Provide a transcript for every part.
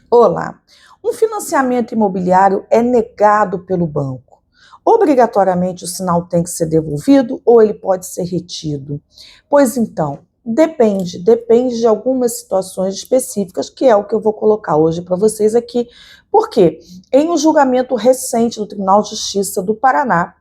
Olá, um financiamento imobiliário é negado pelo banco. Obrigatoriamente o sinal tem que ser devolvido ou ele pode ser retido? Pois então, depende de algumas situações específicas, que é o que eu vou colocar hoje para vocês aqui. Por quê? Em um julgamento recente do Tribunal de Justiça do Paraná,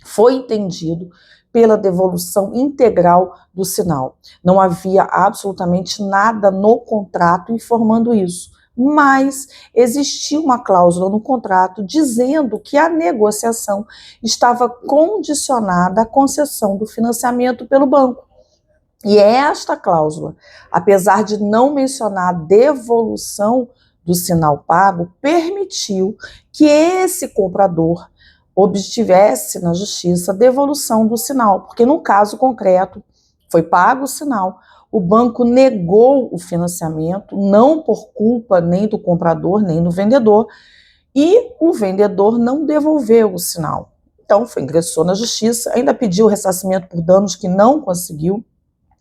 foi entendido pela devolução integral do sinal. Não havia absolutamente nada no contrato informando isso, mas existia uma cláusula no contrato dizendo que a negociação estava condicionada à concessão do financiamento pelo banco. E esta cláusula, apesar de não mencionar a devolução do sinal pago, permitiu que esse comprador obtivesse na justiça a devolução do sinal, porque no caso concreto foi pago o sinal, o banco negou o financiamento, não por culpa nem do comprador nem do vendedor, e o vendedor não devolveu o sinal. Então, ingressou na justiça, ainda pediu ressarcimento por danos que não conseguiu,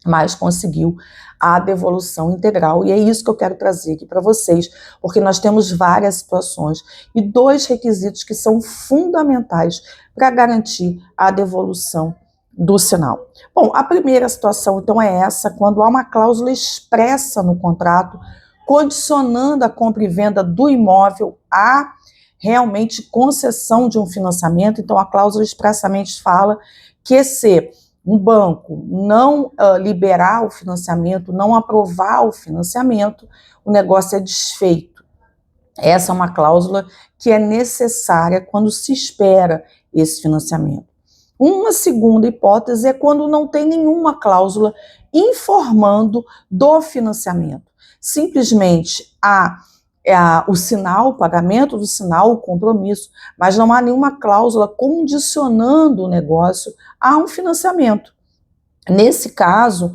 mas conseguiu a devolução integral. E é isso que eu quero trazer aqui para vocês, porque nós temos várias situações e dois requisitos que são fundamentais para garantir a devolução do sinal. Bom, a primeira situação, então, é essa, quando há uma cláusula expressa no contrato, condicionando a compra e venda do imóvel a realmente concessão de um financiamento. Então, a cláusula expressamente fala que se um banco não liberar o financiamento, não aprovar o financiamento, o negócio é desfeito. Essa é uma cláusula que é necessária quando se espera esse financiamento. Uma segunda hipótese é quando não tem nenhuma cláusula informando do financiamento. Simplesmente há o sinal, o pagamento do sinal, o compromisso, mas não há nenhuma cláusula condicionando o negócio a um financiamento. Nesse caso,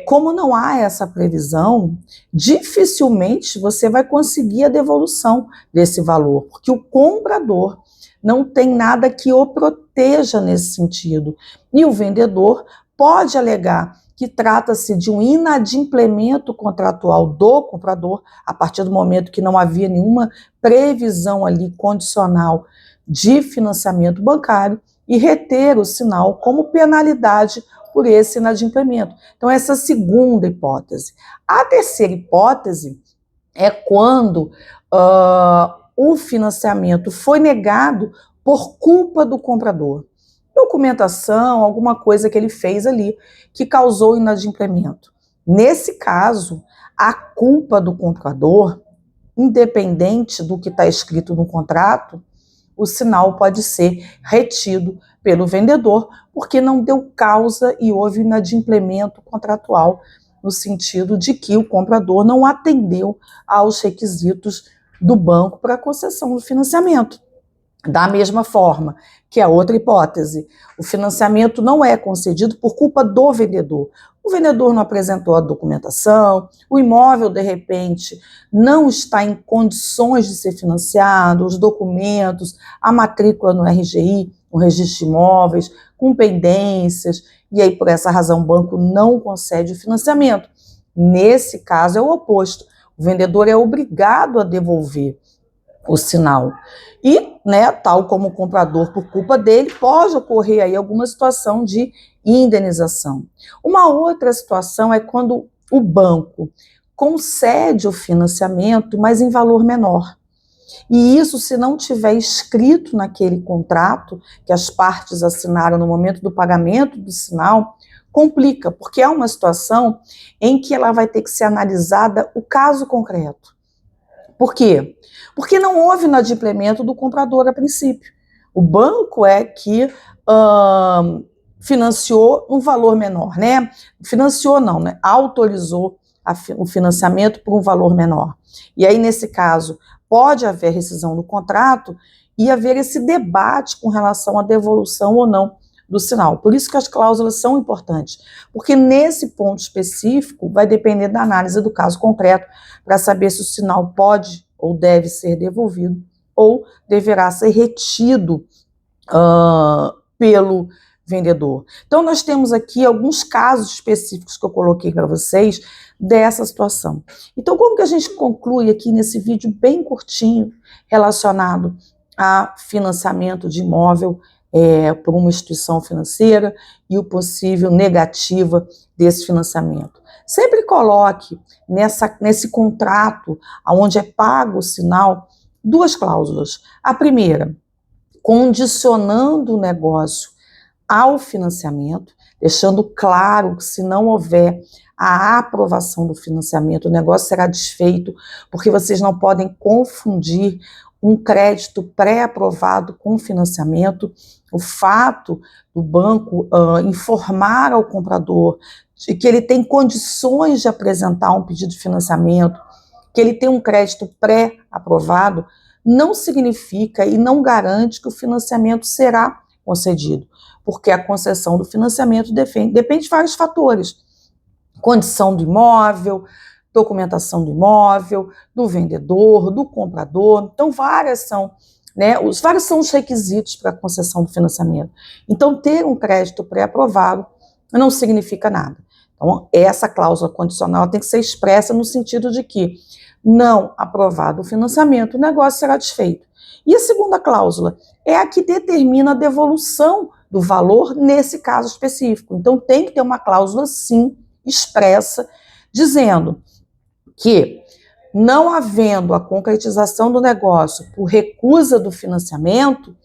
como não há essa previsão, dificilmente você vai conseguir a devolução desse valor, porque o comprador não tem nada que o proteja nesse sentido. E o vendedor pode alegar que trata-se de um inadimplemento contratual do comprador, a partir do momento que não havia nenhuma previsão ali condicional de financiamento bancário, e reter o sinal como penalidade por esse inadimplemento. Então, essa é a segunda hipótese. A terceira hipótese é quando o financiamento foi negado por culpa do comprador. Documentação, alguma coisa que ele fez ali que causou inadimplemento. Nesse caso, a culpa do comprador, independente do que está escrito no contrato, o sinal pode ser retido pelo vendedor, porque não deu causa e houve inadimplemento contratual, no sentido de que o comprador não atendeu aos requisitos do banco para a concessão do financiamento. Da mesma forma que a outra hipótese, o financiamento não é concedido por culpa do vendedor. O vendedor não apresentou a documentação, o imóvel, de repente, não está em condições de ser financiado, os documentos, a matrícula no RGI, no registro de imóveis, com pendências, e aí, por essa razão, o banco não concede o financiamento. Nesse caso, é o oposto. O vendedor é obrigado a devolver o sinal. E, tal como o comprador, por culpa dele, pode ocorrer aí alguma situação de indenização. Uma outra situação é quando o banco concede o financiamento, mas em valor menor. E isso, se não tiver escrito naquele contrato que as partes assinaram no momento do pagamento do sinal, complica, porque é uma situação em que ela vai ter que ser analisada o caso concreto. Por quê? Porque não houve inadimplemento do comprador a princípio. O banco é que financiou um valor menor, né? Financiou não, né? Autorizou o financiamento por um valor menor. E aí, nesse caso, pode haver rescisão do contrato e haver esse debate com relação à devolução ou não do sinal. Por isso que as cláusulas são importantes, porque nesse ponto específico vai depender da análise do caso concreto para saber se o sinal pode ou deve ser devolvido ou deverá ser retido pelo vendedor. Então, nós temos aqui alguns casos específicos que eu coloquei para vocês dessa situação. Então, como que a gente conclui aqui nesse vídeo bem curtinho relacionado a financiamento de imóvel por uma instituição financeira e o possível negativa desse financiamento? Sempre coloque nesse contrato, onde é pago o sinal, duas cláusulas. A primeira, condicionando o negócio ao financiamento, deixando claro que se não houver a aprovação do financiamento, o negócio será desfeito, porque vocês não podem confundir um crédito pré-aprovado com financiamento. O fato do banco informar ao comprador de que ele tem condições de apresentar um pedido de financiamento, que ele tem um crédito pré-aprovado, não significa e não garante que o financiamento será concedido, porque a concessão do financiamento depende de vários fatores: condição do imóvel, documentação do imóvel, do vendedor, do comprador. Então, vários são os requisitos para a concessão do financiamento. Então, ter um crédito pré-aprovado não significa nada. Então, essa cláusula condicional tem que ser expressa no sentido de que, não aprovado o financiamento, o negócio será desfeito. E a segunda cláusula é a que determina a devolução do valor nesse caso específico. Então, tem que ter uma cláusula, sim, expressa, dizendo que, não havendo a concretização do negócio por recusa do financiamento,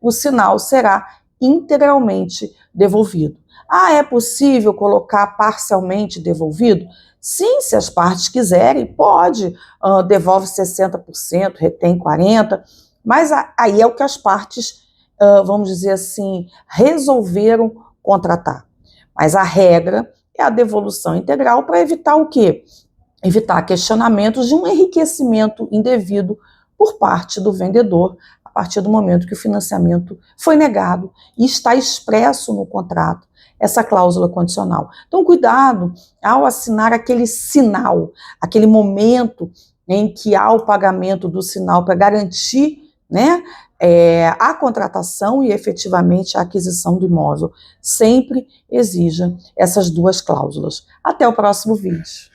o sinal será integralmente devolvido. É possível colocar parcialmente devolvido? Sim, se as partes quiserem, pode, devolve 60%, retém 40%, mas aí é o que as partes, vamos dizer assim, resolveram contratar. Mas a regra é a devolução integral para evitar o quê? Evitar questionamentos de um enriquecimento indevido por parte do vendedor, a partir do momento que o financiamento foi negado e está expresso no contrato essa cláusula condicional. Então, cuidado ao assinar aquele sinal, aquele momento em que há o pagamento do sinal para garantir, a contratação e efetivamente a aquisição do imóvel. Sempre exija essas duas cláusulas. Até o próximo vídeo.